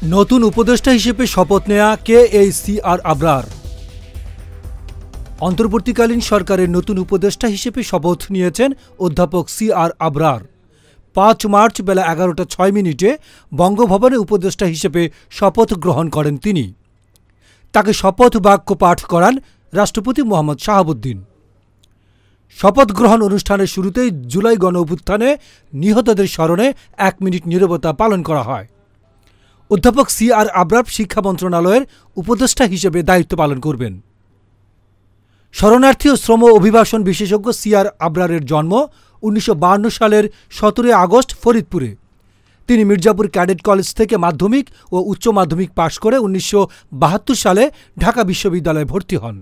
নতুন উপদেষ্টা হিসেবে শপথ নেয়া KACR আবরার। অন্তর্বর্তীকালীন সরকারের নতুন উপদেষ্টা হিসেবে শপথ নিয়েছেন অধ্যাপক CR আবরার। ৫ মার্চ বেলা ১১টা ৬ বঙ্গভবনে উপদেষ্টা হিসেবে শপথ গ্রহণ করেন তিনি। তাকে শপথ বাক্য পাঠ করান রাষ্ট্রপতি মোহাম্মদ শাহাবুদ্দিন। শপথ গ্রহণ অনুষ্ঠানের শুরুতেই জুলাই গণঅভ্যুত্থানে নিহতদের স্মরণে ১ মিনিট নীরবতা পালন করা হয়। অধ্যাপক CR আবরার শিক্ষা মন্ত্রণালয়ের উপদেষ্টা হিসেবে দায়িত্ব পালন করবেন। শরণার্থী ও শ্রম অভিবাসন বিশেষজ্ঞ CR আবরারের জন্ম ১৯৫২ সালের ১৭ আগস্ট ফরিদপুরে। তিনি মির্জাপুর ক্যাডেট কলেজ থেকে মাধ্যমিক ও উচ্চ মাধ্যমিক পাশ করে ১৯৭২ সালে ঢাকা বিশ্ববিদ্যালয়ে ভর্তি হন।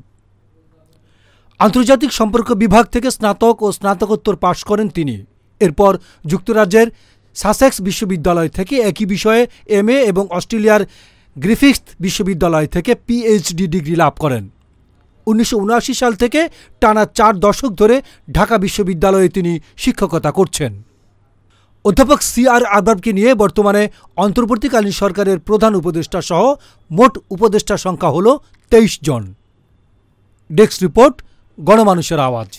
আন্তর্জাতিক সম্পর্ক বিভাগ থেকে স্নাতক ও স্নাতকোত্তর পাশ করেন তিনি। এরপর যুক্তরাজ্যের সাসেক্স বিশ্ববিদ্যালয় থেকে একই বিষয়ে MA এবং অস্ট্রেলিয়ার গ্রিফিথস বিশ্ববিদ্যালয় থেকে PhD ডিগ্রি লাভ করেন। ১৯৭৯ সাল থেকে টানা ৪ দশক ধরে ঢাকা বিশ্ববিদ্যালয়ে তিনি শিক্ষকতা করছেন। অধ্যাপক CR আবরারকে নিয়ে বর্তমানে অন্তর্বর্তীকালীন সরকারের প্রধান উপদেষ্টা সহ মোট উপদেষ্টার সংখ্যা হল ২৩ জন। ডেস্ক রিপোর্ট, গণমানুষের আওয়াজ।